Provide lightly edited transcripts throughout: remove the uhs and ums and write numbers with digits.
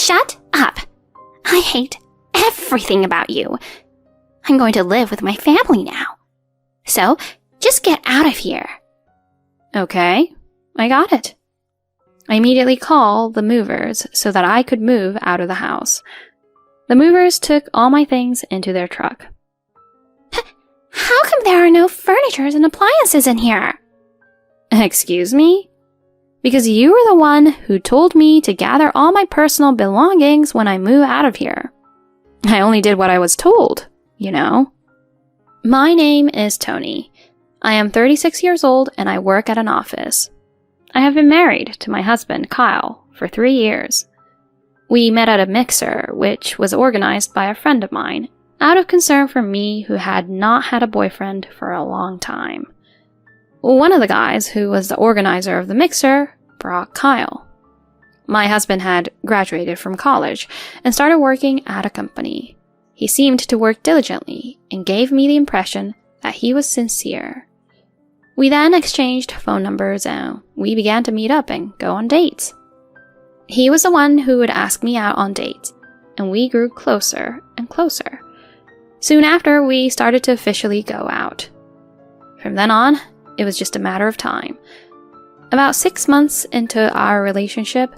Shut up! I hate everything about you. I'm going to live with my family now. So, just get out of here. Okay, I got it. I immediately called the movers so that I could move out of the house. The movers took all my things into their truck. How come there are no furniture and appliances in here? Excuse me? Because you were the one who told me to gather all my personal belongings when I move out of here. I only did what I was told, you know. My name is Tony. I am 36 years old and I work at an office. I have been married to my husband, Kyle, for 3 years. We met at a mixer, which was organized by a friend of mine, out of concern for me who had not had a boyfriend for a long time. One of the guys who was the organizer of the mixer brought Kyle. My husband had graduated from college and started working at a company. He seemed to work diligently and gave me the impression that he was sincere. We then exchanged phone numbers and we began to meet up and go on dates. He was the one who would ask me out on dates, and we grew closer and closer. Soon after, we started to officially go out. From then on, it was just a matter of time. About 6 months into our relationship,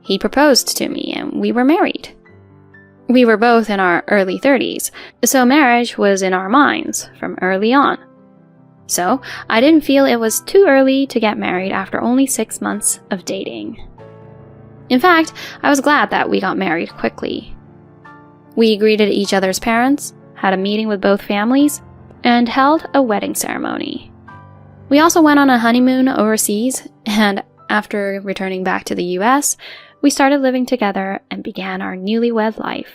he proposed to me and we were married. We were both in our early 30s, so marriage was in our minds from early on. So, I didn't feel it was too early to get married after only 6 months of dating. In fact, I was glad that we got married quickly. We greeted each other's parents, had a meeting with both families, and held a wedding ceremony. We also went on a honeymoon overseas, and after returning back to the US, we started living together and began our newlywed life.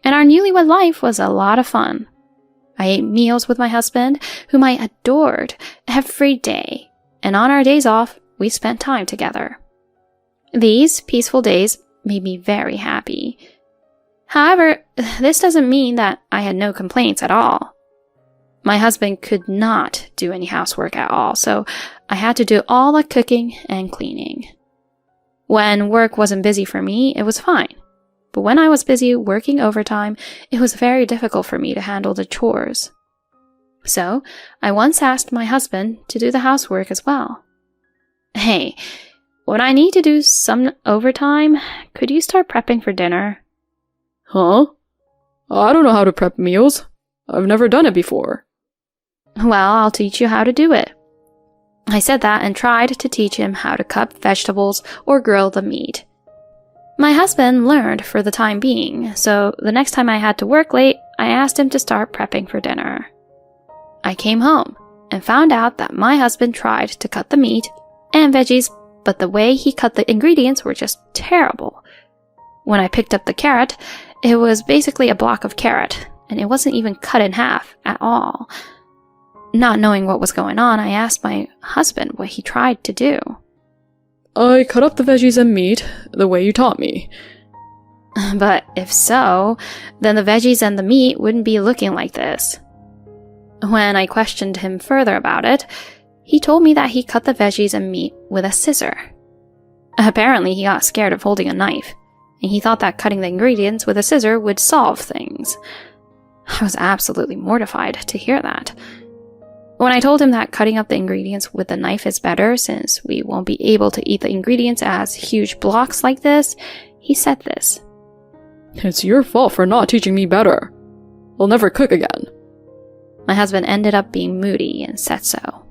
And our newlywed life was a lot of fun. I ate meals with my husband, whom I adored, every day, and on our days off, we spent time together. These peaceful days made me very happy. However, this doesn't mean that I had no complaints at all. My husband could not do any housework at all, so I had to do all the cooking and cleaning. When work wasn't busy for me, it was fine. But when I was busy working overtime, it was very difficult for me to handle the chores. So, I once asked my husband to do the housework as well. Hey, when I need to do some overtime, could you start prepping for dinner? Huh? I don't know how to prep meals. I've never done it before. Well, I'll teach you how to do it. I said that and tried to teach him how to cut vegetables or grill the meat. My husband learned for the time being, so the next time I had to work late, I asked him to start prepping for dinner. I came home and found out that my husband tried to cut the meat and veggies, but the way he cut the ingredients were just terrible. When I picked up the carrot, it was basically a block of carrot, and it wasn't even cut in half at all. Not knowing what was going on, I asked my husband what he tried to do. I cut up the veggies and meat the way you taught me. But if so, then the veggies and the meat wouldn't be looking like this. When I questioned him further about it, he told me that he cut the veggies and meat with a scissor. Apparently, he got scared of holding a knife, and he thought that cutting the ingredients with a scissor would solve things. I was absolutely mortified to hear that. When I told him that cutting up the ingredients with a knife is better since we won't be able to eat the ingredients as huge blocks like this, he said this. It's your fault for not teaching me better. I'll never cook again. My husband ended up being moody and said so.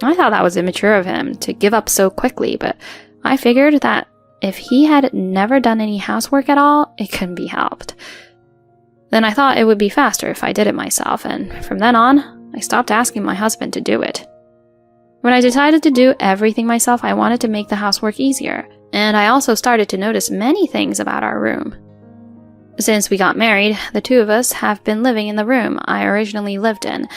I thought that was immature of him to give up so quickly, but I figured that if he had never done any housework at all, it couldn't be helped. Then I thought it would be faster if I did it myself, and from then on, I stopped asking my husband to do it. When I decided to do everything myself, I wanted to make the housework easier, and I also started to notice many things about our room. Since we got married, the two of us have been living in the room I originally lived in,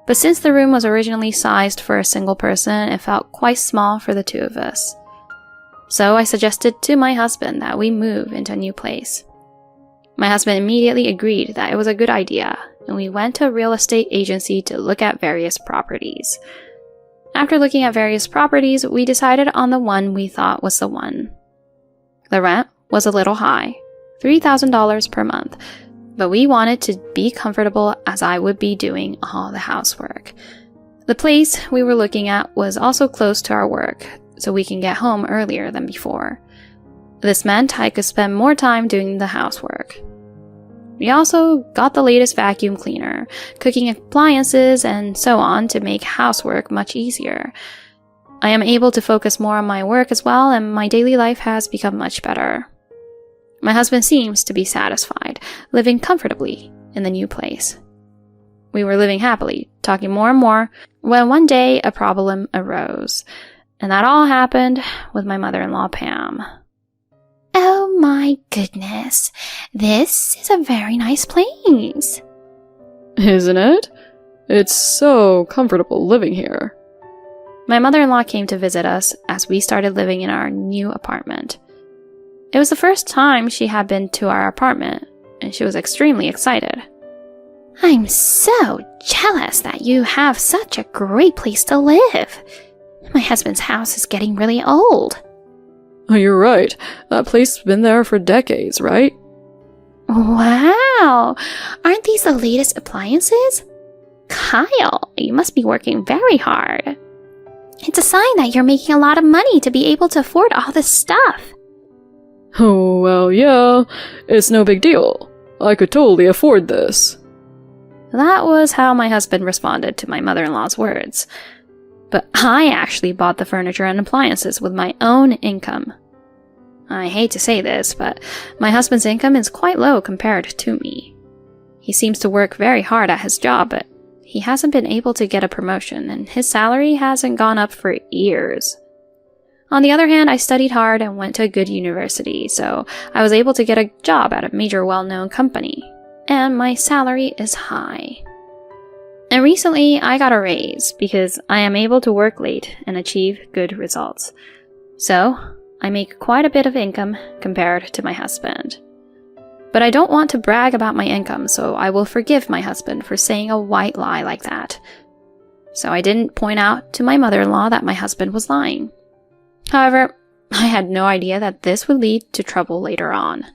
but since the room was originally sized for a single person, it felt quite small for the two of us. So I suggested to my husband that we move into a new place. My husband immediately agreed that it was a good idea, and we went to a real estate agency to look at various properties. After looking at various properties, we decided on the one we thought was the one. The rent was a little high, $3,000 per month, but we wanted to be comfortable as I would be doing all the housework. The place we were looking at was also close to our work, so we can get home earlier than before. This meant I could spend more time doing the housework. We also got the latest vacuum cleaner, cooking appliances, and so on to make housework much easier. I am able to focus more on my work as well, and my daily life has become much better. My husband seems to be satisfied, living comfortably in the new place. We were living happily, talking more and more, when one day a problem arose, and that all happened with my mother-in-law, Pam. Oh my goodness, this is a very nice place. Isn't it? It's so comfortable living here. My mother-in-law came to visit us as we started living in our new apartment. It was the first time she had been to our apartment, and she was extremely excited. I'm so jealous that you have such a great place to live. My husband's house is getting really old. Oh, you're right. That place has been there for decades, right? Wow! Aren't these the latest appliances? Kyle, you must be working very hard. It's a sign that you're making a lot of money to be able to afford all this stuff. Oh, well, yeah. It's no big deal. I could totally afford this. That was how my husband responded to my mother-in-law's words. But I actually bought the furniture and appliances with my own income. I hate to say this, but my husband's income is quite low compared to me. He seems to work very hard at his job, but he hasn't been able to get a promotion, and his salary hasn't gone up for years. On the other hand, I studied hard and went to a good university, so I was able to get a job at a major well-known company, and my salary is high. And recently, I got a raise because I am able to work late and achieve good results. So, I make quite a bit of income compared to my husband. But I don't want to brag about my income, so I will forgive my husband for saying a white lie like that. So I didn't point out to my mother-in-law that my husband was lying. However, I had no idea that this would lead to trouble later on.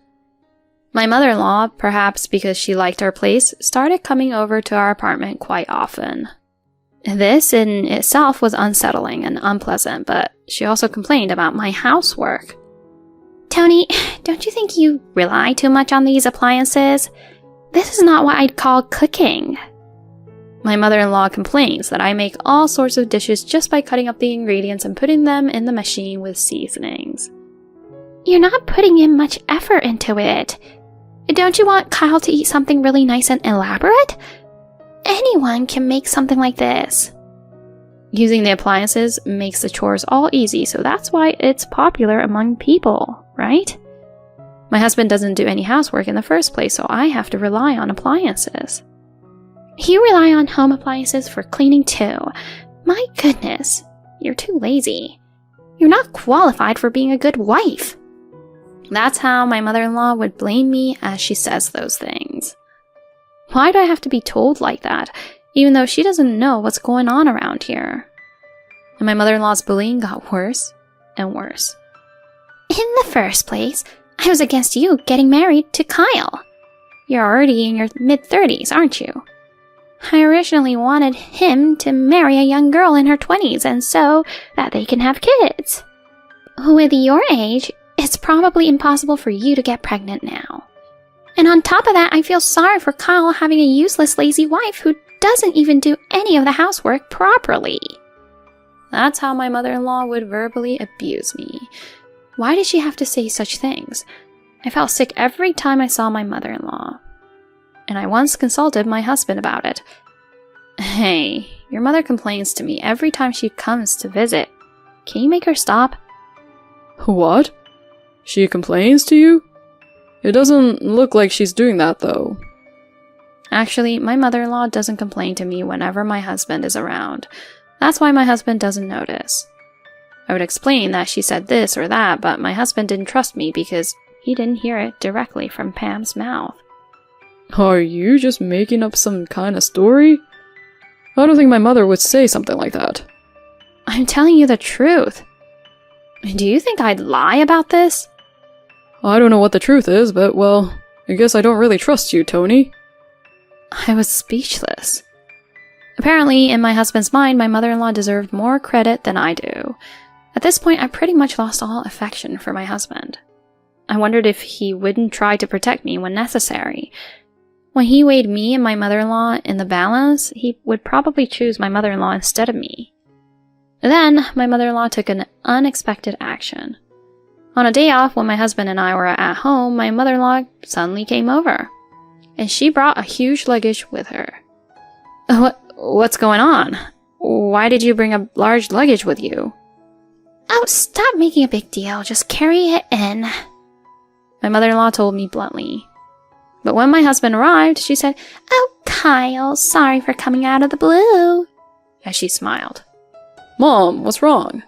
My mother-in-law, perhaps because she liked our place, started coming over to our apartment quite often. This in itself was unsettling and unpleasant, but she also complained about my housework. Tony, don't you think you rely too much on these appliances? This is not what I'd call cooking. My mother-in-law complains that I make all sorts of dishes just by cutting up the ingredients and putting them in the machine with seasonings. You're not putting in much effort into it. Don't you want Kyle to eat something really nice and elaborate? Anyone can make something like this. Using the appliances makes the chores all easy, so that's why it's popular among people, right? My husband doesn't do any housework in the first place, so I have to rely on appliances. You rely on home appliances for cleaning too. My goodness, you're too lazy. You're not qualified for being a good wife. That's how my mother-in-law would blame me as she says those things. Why do I have to be told like that, even though she doesn't know what's going on around here? And my mother-in-law's bullying got worse and worse. In the first place, I was against you getting married to Kyle. You're already in your mid-30s, aren't you? I originally wanted him to marry a young girl in her 20s and so that they can have kids. With your age, it's probably impossible for you to get pregnant now. And on top of that, I feel sorry for Kyle having a useless, lazy wife who doesn't even do any of the housework properly. That's how my mother-in-law would verbally abuse me. Why did she have to say such things? I felt sick every time I saw my mother-in-law. And I once consulted my husband about it. Hey, your mother complains to me every time she comes to visit. Can you make her stop? What? She complains to you? It doesn't look like she's doing that, though. Actually, my mother-in-law doesn't complain to me whenever my husband is around. That's why my husband doesn't notice. I would explain that she said this or that, but my husband didn't trust me because he didn't hear it directly from Pam's mouth. Are you just making up some kind of story? I don't think my mother would say something like that. I'm telling you the truth. Do you think I'd lie about this? I don't know what the truth is, but well, I guess I don't really trust you, Tony. I was speechless. Apparently, in my husband's mind, my mother-in-law deserved more credit than I do. At this point, I pretty much lost all affection for my husband. I wondered if he wouldn't try to protect me when necessary. When he weighed me and my mother-in-law in the balance, he would probably choose my mother-in-law instead of me. Then, my mother-in-law took an unexpected action. On a day off when my husband and I were at home, my mother-in-law suddenly came over. And she brought a huge luggage with her. What's going on? Why did you bring a large luggage with you? Oh, stop making a big deal. Just carry it in. My mother-in-law told me bluntly. But when my husband arrived, she said, Oh, Kyle, sorry for coming out of the blue. As she smiled. Mom, what's wrong?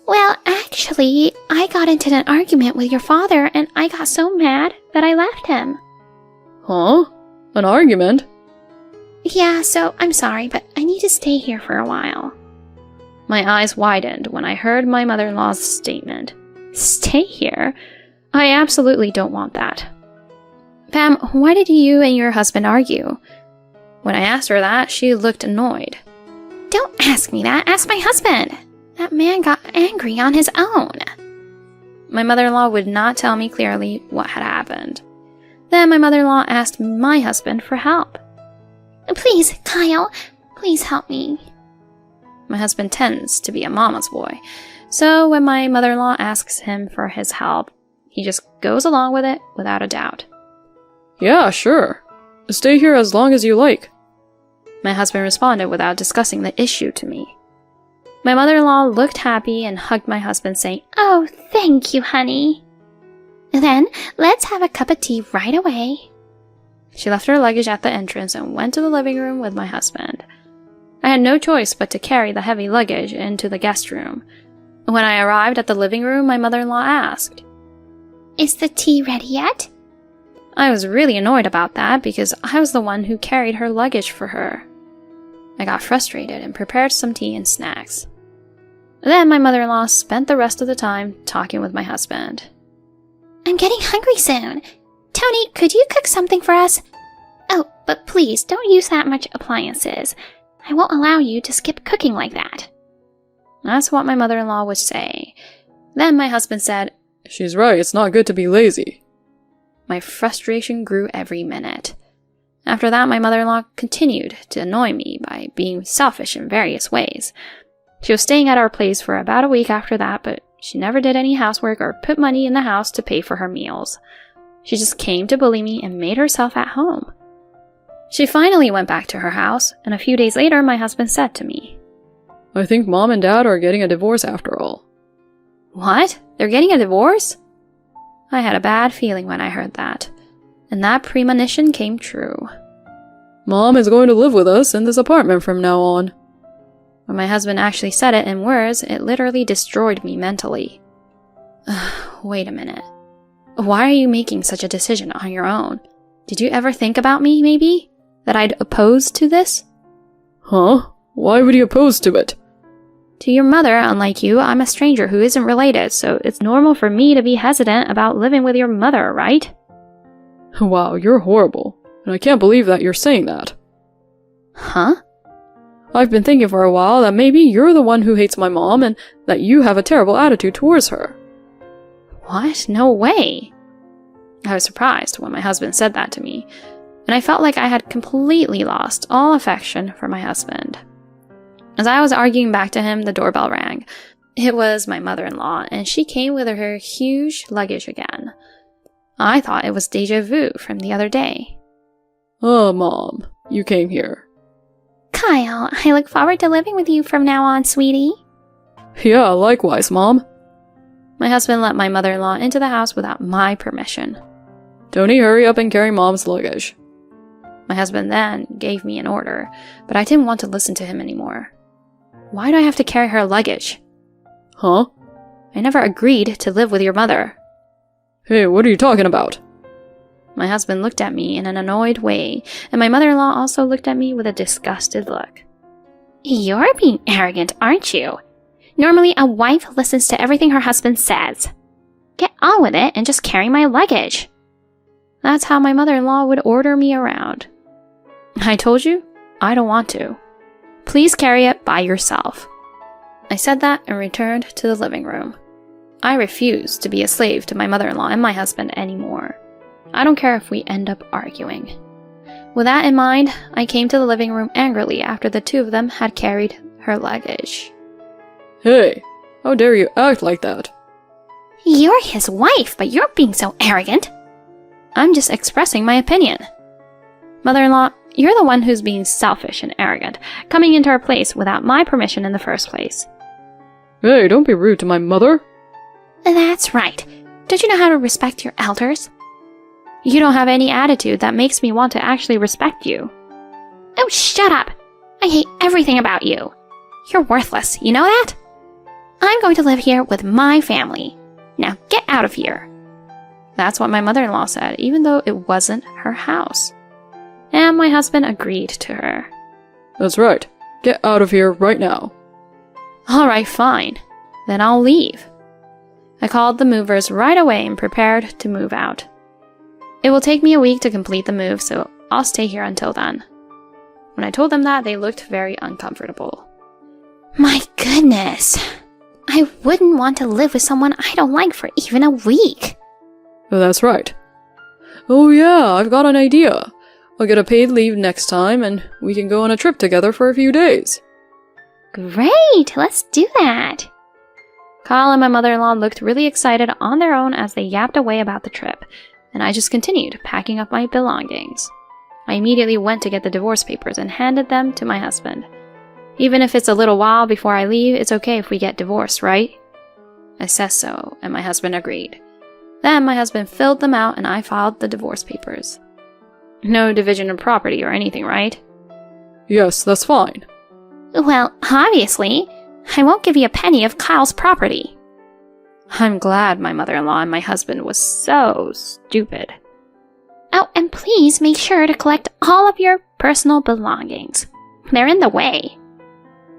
Well, actually, I got into an argument with your father and I got so mad that I left him. Huh? An argument? Yeah, so I'm sorry, but I need to stay here for a while. My eyes widened when I heard my mother-in-law's statement. Stay here? I absolutely don't want that. Pam, why did you and your husband argue? When I asked her that, she looked annoyed. Don't ask me that. Ask my husband. That man got angry on his own. My mother-in-law would not tell me clearly what had happened. Then my mother-in-law asked my husband for help. Please, Kyle, please help me. My husband tends to be a mama's boy, so when my mother-in-law asks him for his help, he just goes along with it without a doubt. Yeah, sure. Stay here as long as you like. My husband responded without discussing the issue to me. My mother-in-law looked happy and hugged my husband, saying, Oh, thank you, honey. Then, let's have a cup of tea right away. She left her luggage at the entrance and went to the living room with my husband. I had no choice but to carry the heavy luggage into the guest room. When I arrived at the living room, my mother-in-law asked, Is the tea ready yet? I was really annoyed about that because I was the one who carried her luggage for her. I got frustrated and prepared some tea and snacks. Then my mother-in-law spent the rest of the time talking with my husband. I'm getting hungry soon. Tony, could you cook something for us? Oh, but please don't use that much appliances. I won't allow you to skip cooking like that. That's what my mother-in-law would say. Then my husband said, She's right, it's not good to be lazy. My frustration grew every minute. After that, my mother-in-law continued to annoy me by being selfish in various ways. She was staying at our place for about a week after that, but she never did any housework or put money in the house to pay for her meals. She just came to bully me and made herself at home. She finally went back to her house, and a few days later, my husband said to me, I think Mom and Dad are getting a divorce after all. What? They're getting a divorce? I had a bad feeling when I heard that, and that premonition came true. Mom is going to live with us in this apartment from now on. When my husband actually said it in words, it literally destroyed me mentally. Wait a minute. Why are you making such a decision on your own? Did you ever think about me, maybe? That I'd oppose to this? Huh? Why would you oppose to it? To your mother, unlike you, I'm a stranger who isn't related, so it's normal for me to be hesitant about living with your mother, right? Wow, you're horrible. And I can't believe that you're saying that. Huh? I've been thinking for a while that maybe you're the one who hates my mom and that you have a terrible attitude towards her. What? No way. I was surprised when my husband said that to me, and I felt like I had completely lost all affection for my husband. As I was arguing back to him, the doorbell rang. It was my mother-in-law, and she came with her huge luggage again. I thought it was déjà vu from the other day. Oh, Mom, you came here. Kyle, I look forward to living with you from now on, sweetie. Yeah, likewise, Mom. My husband let my mother-in-law into the house without my permission. Tony, hurry up and carry Mom's luggage. My husband then gave me an order, but I didn't want to listen to him anymore. Why do I have to carry her luggage? Huh? I never agreed to live with your mother. Hey, what are you talking about? My husband looked at me in an annoyed way, and my mother-in-law also looked at me with a disgusted look. You're being arrogant, aren't you? Normally, a wife listens to everything her husband says. get on with it and just carry my luggage. That's how my mother-in-law would order me around. I told you, I don't want to. Please carry it by yourself. I said that and returned to the living room. I refuse to be a slave to my mother-in-law and my husband anymore. I don't care if we end up arguing. With that in mind, I came to the living room angrily after the two of them had carried her luggage. Hey, how dare you act like that? You're his wife, but you're being so arrogant. I'm just expressing my opinion. Mother-in-law, you're the one who's being selfish and arrogant, coming into our place without my permission in the first place. Hey, don't be rude to my mother. That's right. Don't you know how to respect your elders? You don't have any attitude that makes me want to actually respect you. Oh, shut up. I hate everything about you. You're worthless, you know that? I'm going to live here with my family. Now get out of here. That's what my mother-in-law said, even though it wasn't her house. And my husband agreed to her. That's right. Get out of here right now. Alright, fine. Then I'll leave. I called the movers right away and prepared to move out. It will take me a week to complete the move, so I'll stay here until then. When I told them that, they looked very uncomfortable. My goodness. I wouldn't want to live with someone I don't like for even a week. That's right. Oh yeah, I've got an idea. I'll get a paid leave next time and we can go on a trip together for a few days. Great, let's do that. Kyle and my mother-in-law looked really excited on their own as they yapped away about the trip, and I just continued packing up my belongings. I immediately went to get the divorce papers and handed them to my husband. Even if it's a little while before I leave, it's okay if we get divorced, right? I said so, and my husband agreed. Then my husband filled them out and I filed the divorce papers. No division of property or anything, right? Yes, that's fine. Well, obviously. I won't give you a penny of Kyle's property. I'm glad my mother-in-law and my husband was so stupid. Oh, and please make sure to collect all of your personal belongings. They're in the way.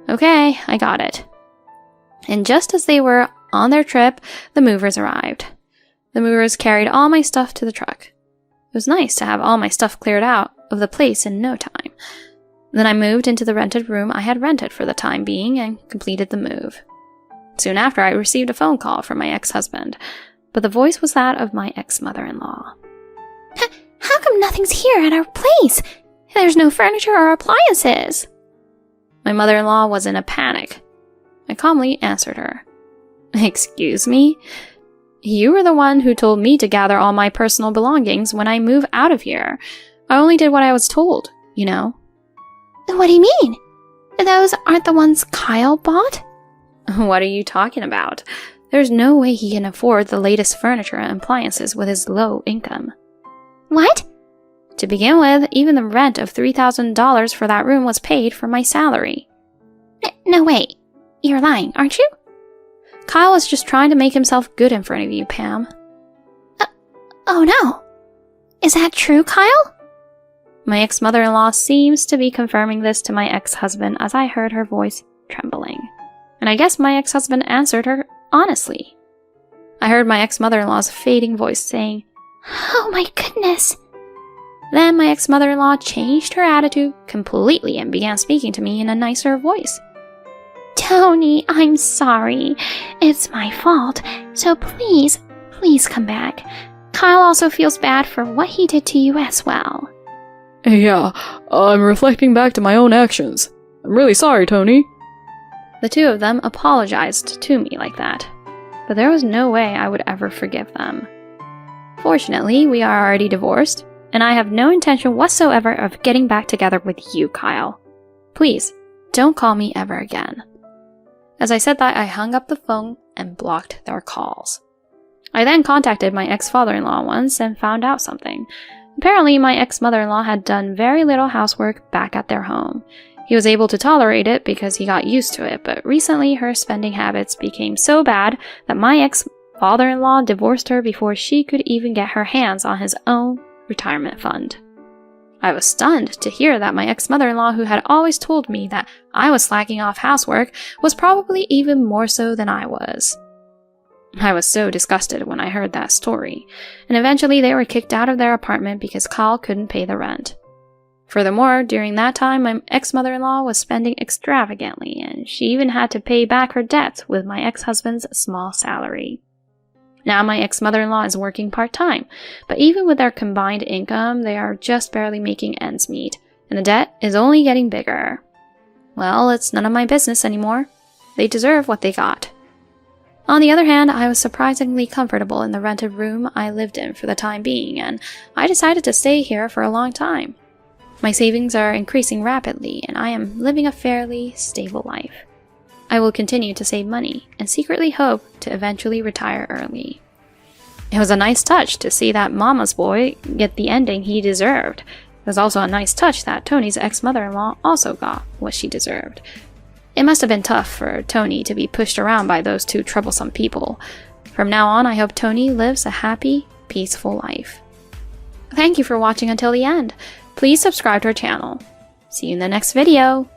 Okay, I got it. And just as they were on their trip, the movers arrived. The movers carried all my stuff to the truck. It was nice to have all my stuff cleared out of the place in no time. Then I moved into the rented room I had rented for the time being and completed the move. Soon after, I received a phone call from my ex-husband, but the voice was that of my ex-mother-in-law. How come nothing's here at our place? There's no furniture or appliances. My mother-in-law was in a panic. I calmly answered her. Excuse me? You were the one who told me to gather all my personal belongings when I move out of here. I only did what I was told, you know. What do you mean? Those aren't the ones Kyle bought? What are you talking about? There's no way he can afford the latest furniture and appliances with his low income. What? To begin with, even the rent of $3,000 for that room was paid from my salary. No, wait. You're lying, aren't you? Kyle was just trying to make himself good in front of you, Pam. Oh no. Is that true, Kyle? My ex-mother-in-law seems to be confirming this to my ex-husband as I heard her voice trembling. And I guess my ex-husband answered her honestly. I heard my ex-mother-in-law's fading voice saying, Oh my goodness. Then my ex-mother-in-law changed her attitude completely and began speaking to me in a nicer voice. Tony, I'm sorry. It's my fault. So please come back. Kyle also feels bad for what he did to you as well. Yeah, I'm reflecting back to my own actions. I'm really sorry, Tony. The two of them apologized to me like that, but there was no way I would ever forgive them. Fortunately, we are already divorced, and I have no intention whatsoever of getting back together with you, Kyle. Please, don't call me ever again. As I said that, I hung up the phone and blocked their calls. I then contacted my ex-father-in-law once and found out something. Apparently, my ex-mother-in-law had done very little housework back at their home. He was able to tolerate it because he got used to it, but recently her spending habits became so bad that my ex-father-in-law divorced her before she could even get her hands on his own retirement fund. I was stunned to hear that my ex-mother-in-law, who had always told me that I was slacking off housework, was probably even more so than I was. I was so disgusted when I heard that story, and eventually they were kicked out of their apartment because Kyle couldn't pay the rent. Furthermore, during that time, my ex-mother-in-law was spending extravagantly, and she even had to pay back her debts with my ex-husband's small salary. Now my ex-mother-in-law is working part-time, but even with their combined income, they are just barely making ends meet, and the debt is only getting bigger. Well, it's none of my business anymore. They deserve what they got. On the other hand, I was surprisingly comfortable in the rented room I lived in for the time being, and I decided to stay here for a long time. My savings are increasing rapidly, and I am living a fairly stable life. I will continue to save money and secretly hope to eventually retire early. It was a nice touch to see that Mama's boy get the ending he deserved. It was also a nice touch that Tony's ex-mother-in-law also got what she deserved. It must have been tough for Tony to be pushed around by those two troublesome people. From now on, I hope Tony lives a happy, peaceful life. Thank you for watching until the end. Please subscribe to our channel. See you in the next video.